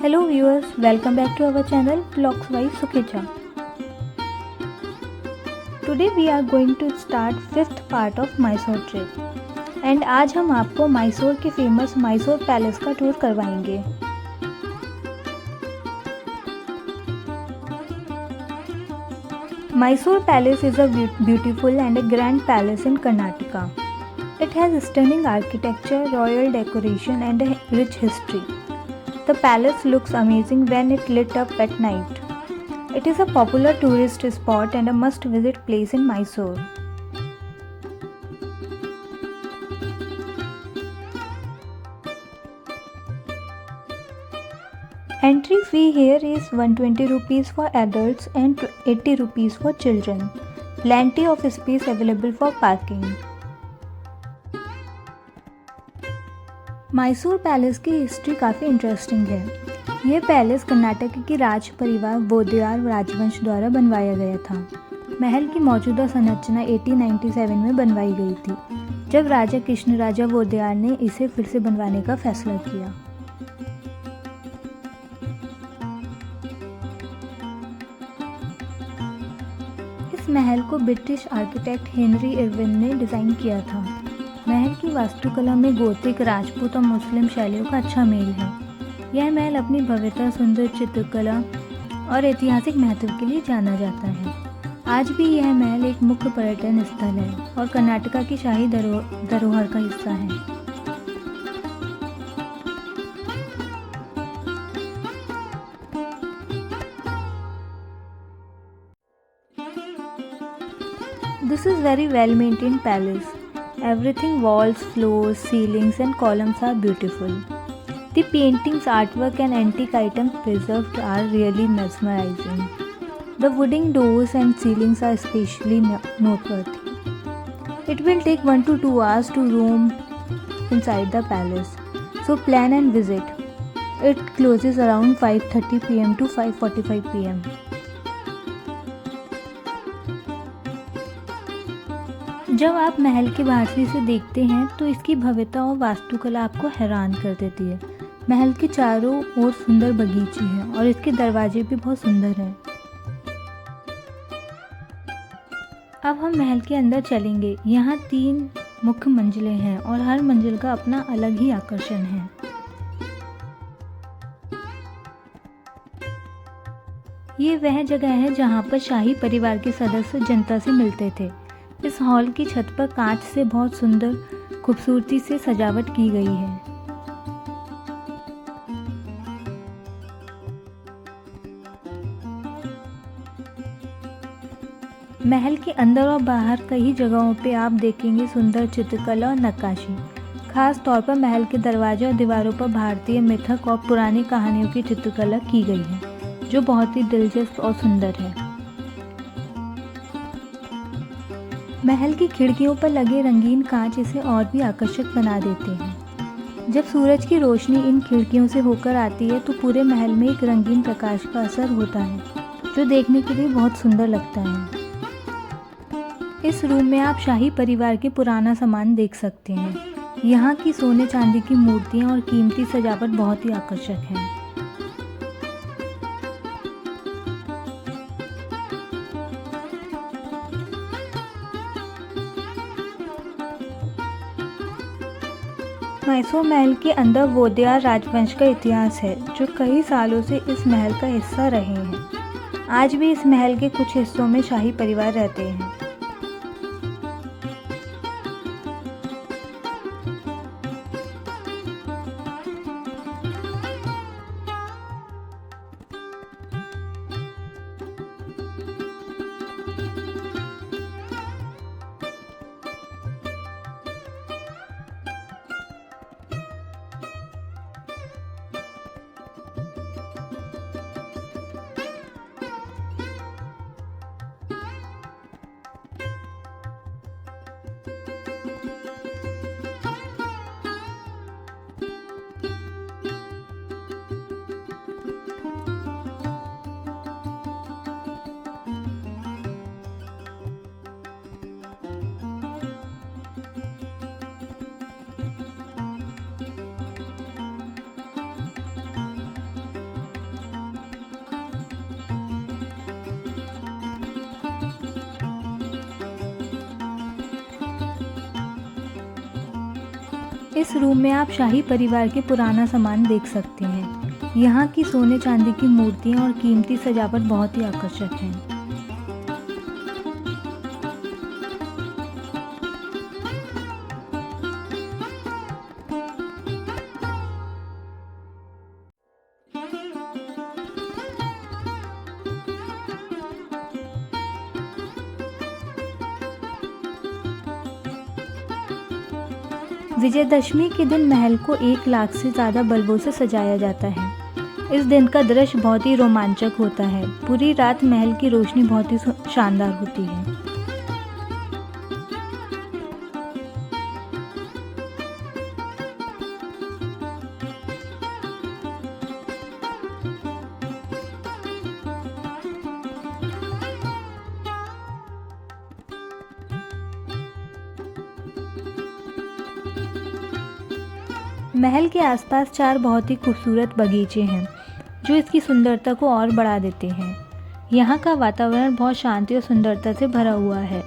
Hello viewers, welcome back to our channel Vlogs by Sukhecha. Today we are going to start 5th part of Mysore trip. And आज हम आपको मैसूर के famous Mysore palace का tour करवाएंगे. Mysore Palace is a beautiful and a grand palace in Karnataka. It has stunning architecture, royal decoration and a rich history. The palace looks amazing when it lit up at night. It is a popular tourist spot and a must-visit place in Mysore. Entry fee here is 120 rupees for adults and 80 rupees for children. Plenty of space available for parking. Mysore palace की history काफ़ी interesting है. ये palace Karnataka की राज परिवार वोदेयार राजवंश द्वारा बनवाया गया था. महल की मौजूदा संरचना 1897 में बनवाई गई थी, जब राजा कृष्णराजा वोदेयार ने इसे फिर से बनवाने का फैसला किया. इस महल को ब्रिटिश आर्किटेक्ट हेनरी इरविन ने डिज़ाइन किया था. महल की वास्तुकला में गोथिक, राजपूत और मुस्लिम शैलियों का अच्छा मेल है. यह महल अपनी भव्यता, सुंदर चित्रकला और ऐतिहासिक महत्व के लिए जाना जाता है. आज भी यह महल एक मुख्य पर्यटन स्थल है और कर्नाटका की शाही धरोहर का हिस्सा है. This is very well maintained palace. Everything, walls, floors, ceilings and columns are beautiful. The paintings, artwork and antique items preserved are really mesmerizing. The wooden doors and ceilings are especially noteworthy. It will take 1 to 2 hours to roam inside the palace, so plan and visit. It closes around 5:30 p.m. to 5:45 p.m. जब आप महल के बाहर से इसे देखते हैं तो इसकी भव्यता और वास्तुकला आपको हैरान कर देती है. महल के चारों ओर सुंदर बगीचे हैं और इसके दरवाजे भी बहुत सुंदर हैं. अब हम महल के अंदर चलेंगे. यहाँ 3 मुख्य मंजिलें हैं और हर मंजिल का अपना अलग ही आकर्षण है. ये वह जगह है जहाँ पर शाही परिवार के सदस्य जनता से मिलते थे. इस हॉल की छत पर कांच से बहुत सुंदर खूबसूरती से सजावट की गई है. महल के अंदर और बाहर कई जगहों पे आप देखेंगे सुंदर चित्रकला और नक्काशी. खास तौर पर महल के दरवाजे और दीवारों पर भारतीय मिथक और पुरानी कहानियों की चित्रकला की गई है, जो बहुत ही दिलचस्प और सुंदर है. महल की खिड़कियों पर लगे रंगीन कांच इसे और भी आकर्षक बना देते हैं. जब सूरज की रोशनी इन खिड़कियों से होकर आती है तो पूरे महल में एक रंगीन प्रकाश का असर होता है, जो देखने के लिए बहुत सुंदर लगता है. इस रूम में आप शाही परिवार के पुराना सामान देख सकते हैं. यहाँ की सोने चांदी की मूर्तियाँ और कीमती सजावट बहुत ही आकर्षक है. मैसूर महल के अंदर वोदेयार राजवंश का इतिहास है, जो कई सालों से इस महल का हिस्सा रहे हैं. आज भी इस महल के कुछ हिस्सों में शाही परिवार रहते हैं. इस रूम में आप शाही परिवार के पुराना सामान देख सकते हैं। यहाँ की सोने चांदी की मूर्तियाँ और कीमती सजावट बहुत ही आकर्षक हैं। विजयदशमी के दिन महल को 1 लाख से ज़्यादा बल्बों से सजाया जाता है। इस दिन का दृश्य बहुत ही रोमांचक होता है। पूरी रात महल की रोशनी बहुत ही शानदार होती है। महल के आसपास 4 बहुत ही खूबसूरत बगीचे हैं, जो इसकी सुंदरता को और बढ़ा देते हैं। यहाँ का वातावरण बहुत शांति और सुंदरता से भरा हुआ है।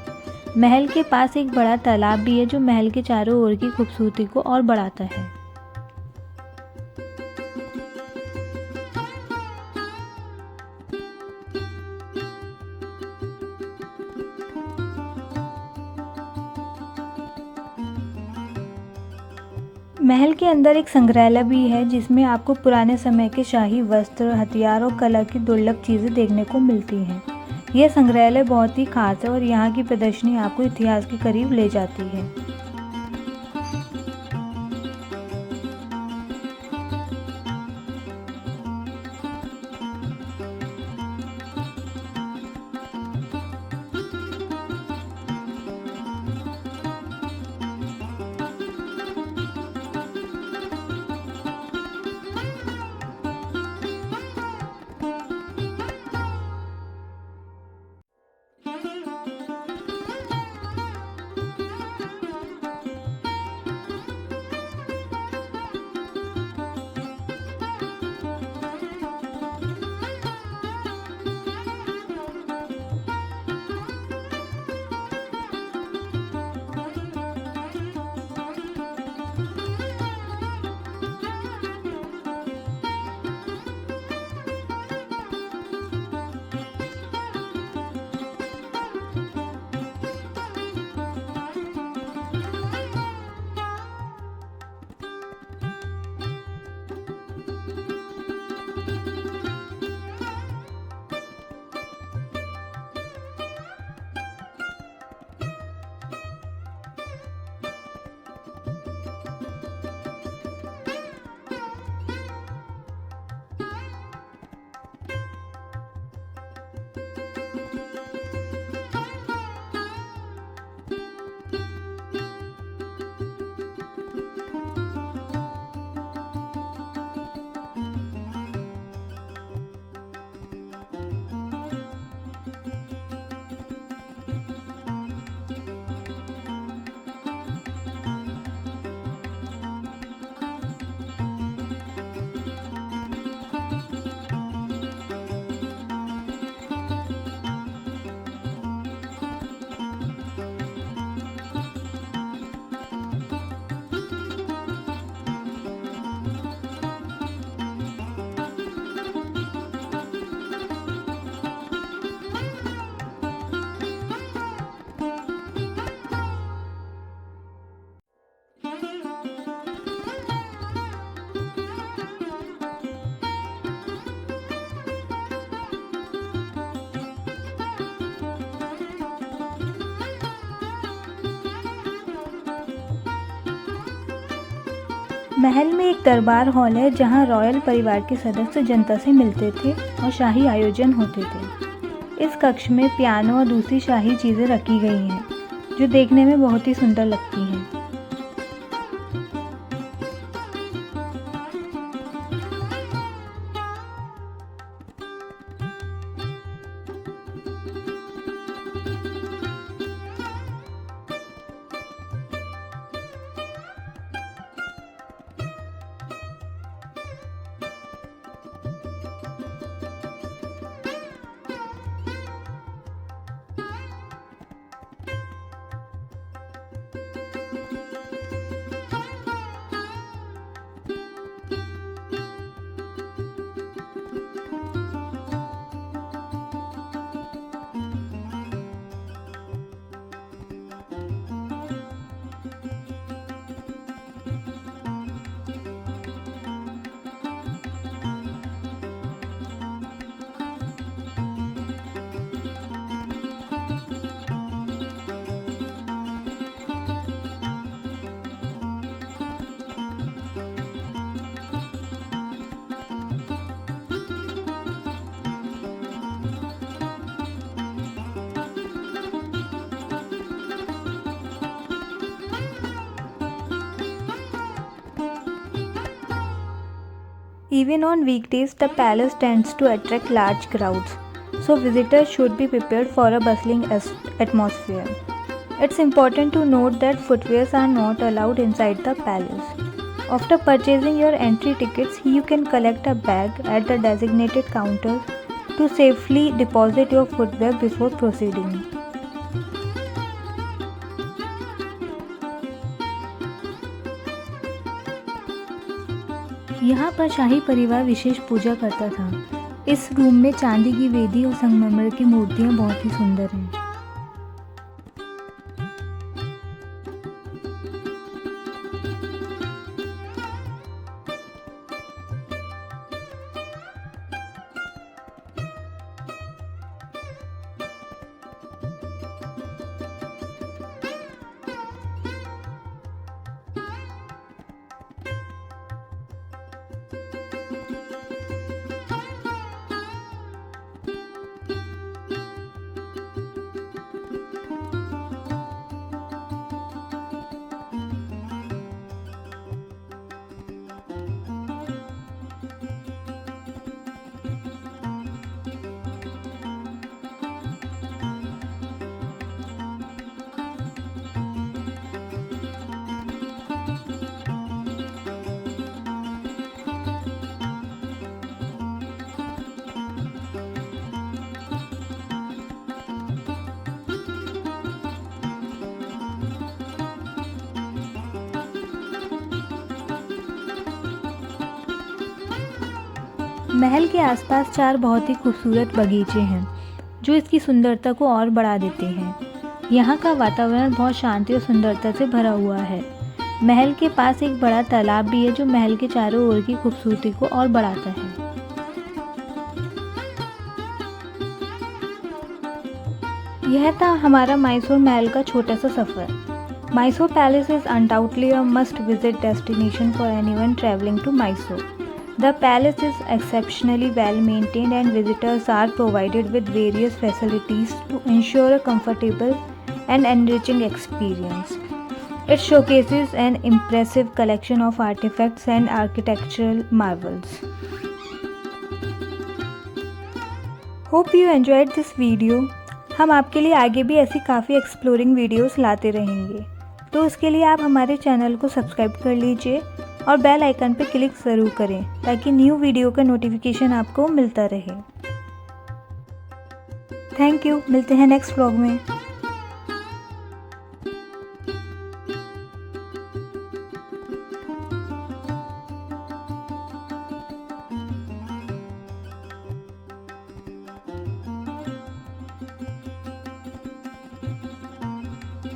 महल के पास एक बड़ा तालाब भी है, जो महल के चारों ओर की खूबसूरती को और बढ़ाता है। महल के अंदर एक संग्रहालय भी है, जिसमें आपको पुराने समय के शाही वस्त्र, हथियार और कला की दुर्लभ चीज़ें देखने को मिलती हैं। यह संग्रहालय बहुत ही खास है और यहाँ की प्रदर्शनी आपको इतिहास के करीब ले जाती है। महल में एक दरबार हॉल है, जहां रॉयल परिवार के सदस्य जनता से मिलते थे और शाही आयोजन होते थे। इस कक्ष में पियानो और दूसरी शाही चीज़ें रखी गई हैं, जो देखने में बहुत ही सुंदर लगती हैं। Even on weekdays, the palace tends to attract large crowds, so visitors should be prepared for a bustling atmosphere. It's important to note that footwears are not allowed inside the palace. After purchasing your entry tickets, you can collect a bag at the designated counter to safely deposit your footwear before proceeding. यहाँ पर शाही परिवार विशेष पूजा करता था। इस room में चांदी की वेदी और संगमरमर की मूर्तियाँ बहुत ही सुंदर हैं। महल के आसपास 4 बहुत ही खूबसूरत बगीचे हैं जो इसकी सुंदरता को और बढ़ा देते हैं। यहाँ का वातावरण बहुत शांति और सुंदरता से भरा हुआ है। महल के पास एक बड़ा तालाब भी है जो महल के चारों ओर की खूबसूरती को और बढ़ाता है। यह था हमारा मैसूर महल का छोटा सा सफ़र। Mysore Palace is undoubtedly a must-visit destination for anyone traveling to Mysore. The palace is exceptionally well maintained and visitors are provided with various facilities to ensure a comfortable and enriching experience. It showcases an impressive collection of artifacts and architectural marvels. Hope you enjoyed this video. हम आपके लिए आगे भी ऐसी काफ़ी exploring videos लाते रहेंगे, तो उसके लिए आप हमारे चैनल को सब्सक्राइब कर लीजिए और बेल आइकन पर क्लिक ज़रूर करें ताकि न्यू वीडियो का नोटिफिकेशन आपको मिलता रहे। थैंक यू, मिलते हैं नेक्स्ट व्लॉग में।